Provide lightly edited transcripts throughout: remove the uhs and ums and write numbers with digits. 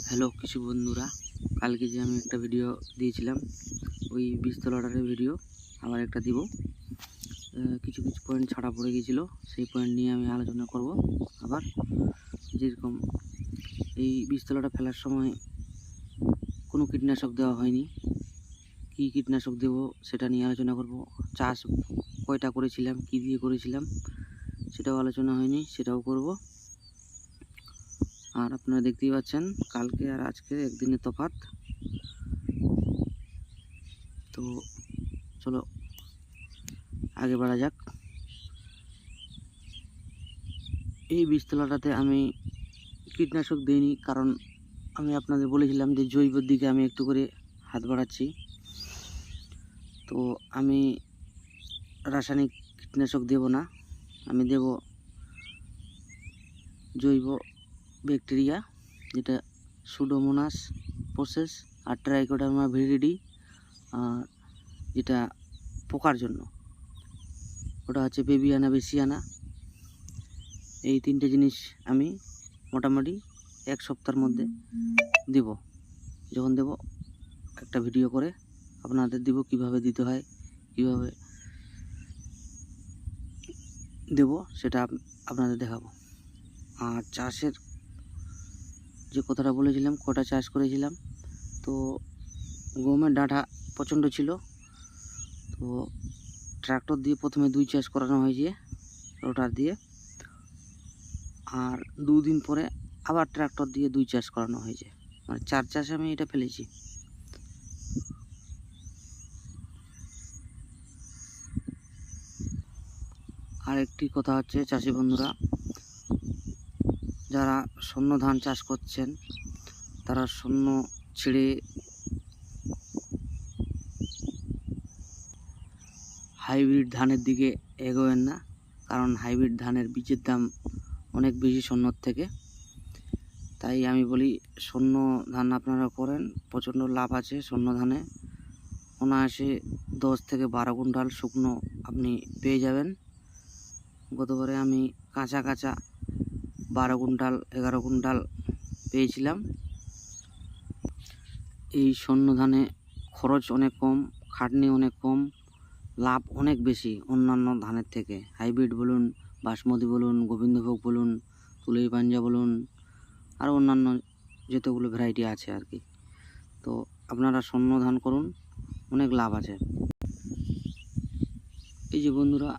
Hello কিছু বন্ধুরা, কালকে যে আমি একটা ভিডিও দিয়েছিলাম ওই বীজতলাটার ভিডিও আবার একটা দিব। কিছু কিছু পয়েন্ট ছাড়া পড়ে গিয়েছিল, সেই পয়েন্ট নিয়ে আমি আলোচনা করব। আবার যেরকম এই বীজতলাটা ফেলার সময় কোনো কীটনাশক দেওয়া হয়নি, কি কীটনাশক দেব সেটা নিয়ে আলোচনা করব। চাষ কয়টা করেছিলাম, কি দিয়ে করেছিলাম সেটাও আলোচনা হয়নি, সেটাও করব। আর আপনারা দেখতেই পাচ্ছেন কালকে আর আজকে একদিনের তফাৎ। তো চলো আগে বাড়া যাক। এই বীজতলাটাতে আমি কীটনাশক দিইনি, কারণ আমি আপনাদের বলেছিলাম যে জৈবর দিকে আমি একটু করে হাত বাড়াচ্ছি। তো আমি রাসায়নিক কীটনাশক দেব না, আমি দেব জৈব ব্যাকটেরিয়া, যেটা সুডোমোনাস প্রসেস আর ট্রাইকোডার্মা ভিরিডি, আর যেটা পোকার জন্য ওটা হচ্ছে বেবিয়ানা বেসিয়ানা। এই তিনটে জিনিস আমি মোটামুটি এক সপ্তাহের মধ্যে দেব। যখন দেব একটা ভিডিও করে আপনাদের দেব, কিভাবে দিতে হয়, কিভাবে দেব সেটা আপনাদের দেখাবো। আর চাষের যে কথাটা বলেছিলাম, কটা চাষ করেছিলাম, তো গমের ডাঁটা প্রচণ্ড ছিল, তো ট্রাক্টর দিয়ে প্রথমে 2 চাষ করানো হয়েছে রোটার দিয়ে, আর 2 দিন পরে আবার ট্রাক্টর দিয়ে 2 চাষ করানো হয়েছে, মানে 4 চাষে আমি এটা ফেলেছি। আর একটি কথা হচ্ছে, চাষি বন্ধুরা যারা স্বর্ণ ধান চাষ করছেন তারা স্বর্ণ ছেড়ে হাইব্রিড ধানের দিকে এগোবেন না, কারণ হাইব্রিড ধানের বীজের দাম অনেক বেশি স্বর্ণর থেকে। তাই আমি বলি স্বর্ণ ধান আপনারা করেন, প্রচণ্ড লাভ আছে স্বর্ণ ধানে। অনায়াসে 10 থেকে 12 কুইন্টাল শুকনো আপনি পেয়ে যাবেন। গতবারে আমি কাঁচা 12 কুইন্টাল 11 কুইন্টাল পেয়েছিলাম। এই স্বর্ণ ধানে খরচ অনেক কম, খাটনি অনেক কম, লাভ অনেক বেশি অন্যান্য ধানের থেকে। হাইব্রিড বলুন, বাসমতি বলুন, গোবিন্দভোগ বলুন, তুলই পাঞ্জা বলুন, আর অন্যান্য যতগুলো ভ্যারাইটি আছে আর কি। তো আপনারা স্বর্ণ ধান করুন, অনেক লাভ আছে। এই যে বন্ধুরা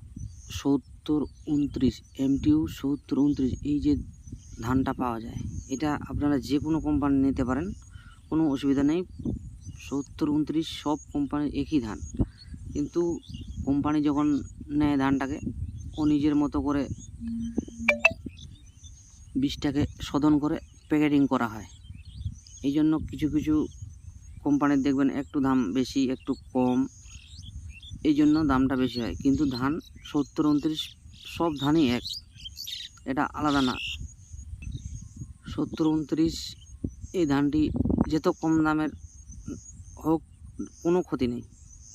70-29 MTU 70-29 এই যে ধানটা পাওয়া যায়, এটা আপনারা যে কোনো কোম্পানি নিতে পারেন, কোনো অসুবিধা নেই। 70-29 সব কোম্পানির একই ধান, কিন্তু কোম্পানি যখন নেয় ধানটাকে, ও নিজের মতো করে বীজটাকে শোধন করে প্যাকেটিং করা হয়। এই জন্য কিছু কিছু কোম্পানির দেখবেন একটু দাম বেশি, একটু কম, এই জন্য দামটা বেশি হয়। কিন্তু ধান 70-29 সব ধানই এক, এটা আলাদা না। 70-29 এই ধানটি যত কম দামের হোক কোনো ক্ষতি নেই,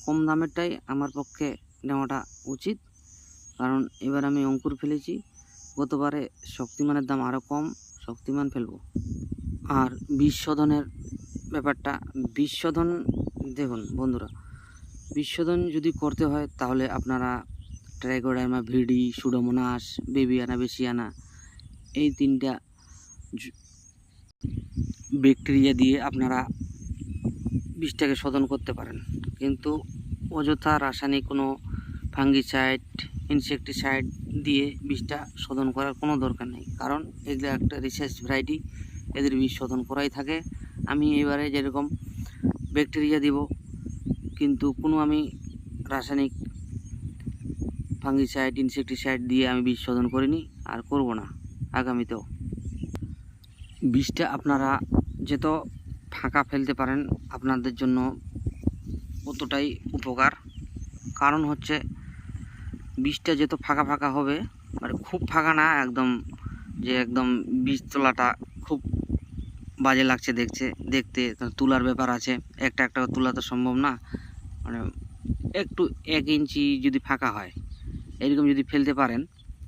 কম দামেরটাই আমার পক্ষে নেওয়াটা উচিত। কারণ এবার আমি অঙ্কুর ফেলেছি, গতবারে শক্তিমানের দাম আরও কম, শক্তিমান ফেলবো। আর বীজ শোধনের ব্যাপারটা, বীজ শোধন দেখুন বন্ধুরা, বীজ শোধন যদি করতে হয় তাহলে আপনারা ট্রাইকোডার্মা ভিরিডি, সুডোমোনাস, বেবিয়ানা বেসিয়ানা এই 3টা ব্যাকটেরিয়া দিয়ে আপনারা বীজটাকে শোধন করতে পারেন। কিন্তু অযথা রাসায়নিক কোনো ফাঙ্গিসাইড, ইনসেকটিসাইড দিয়ে বীজটা শোধন করার কোনো দরকার নেই, কারণ এগুলো একটা রিসার্চ ভ্যারাইটি, এদের বীজ শোধন করাই থাকে। আমি এবারে যেরকম ব্যাকটেরিয়া দিব, কিন্তু কোনো আমি রাসায়নিক ফাঙ্গিসাইড, ইনসেকটিসাইড দিয়ে আমি বীজ শোধন করিনি, আর করব না আগামীতেও। বীজটা আপনারা যত ফাঁকা ফেলতে পারেন আপনাদের জন্য অতটাই উপকার। কারণ হচ্ছে বীজটা যত ফাঁকা ফাঁকা হবে, মানে খুব ফাঁকা না একদম, যে একদম বীজ তোলাটা খুব বাজে লাগছে দেখতে, তোলার ব্যাপার আছে, একটা তোলা তো সম্ভব না, মানে একটু 1 ইঞ্চি যদি ফাঁকা হয় এরকম যদি ফেলতে পারেন,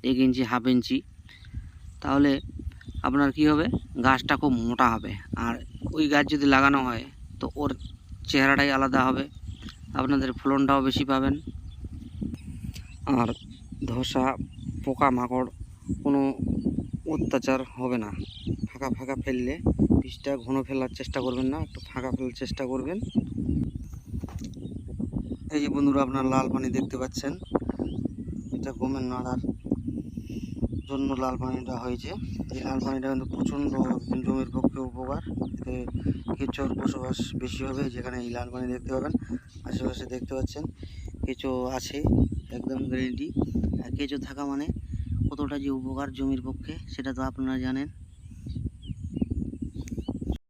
1 ইঞ্চি 1/2 ইঞ্চি, তাহলে আপনার কি হবে, গাছটা খুব মোটা হবে। আর ওই গাছ যদি লাগানো হয় তো ওর চেহারাটাই আলাদা হবে, আপনাদের ফলনটাও বেশি পাবেন। আর ধসা পোকামাকড় কোনো অত্যাচার হবে না। ফাঁকা ফাঁকা ফেললে বীজটা ঘন ফেলার চেষ্টা করবেন না, একটু ফাঁকা ফেলার চেষ্টা করবেন। এই যে বন্ধুরা, আপনার লাল পানি দেখতে পাচ্ছেন, এটা গমের নাড়ার জন্য লাল পানিটা হয়েছে। এই লাল পানিটা কিন্তু প্রচণ্ড জমির পক্ষে উপকার। এতে কেঁচোর বসবাস বেশি হবে, যেখানে এই লাল পানি দেখতে পাবেন। আশেপাশে দেখতে পাচ্ছেন কেঁচো আছে, একদম গ্যারেন্টি। আর কেঁচো থাকা মানে কতটা যে উপকার জমির পক্ষে সেটা তো আপনারা জানেন।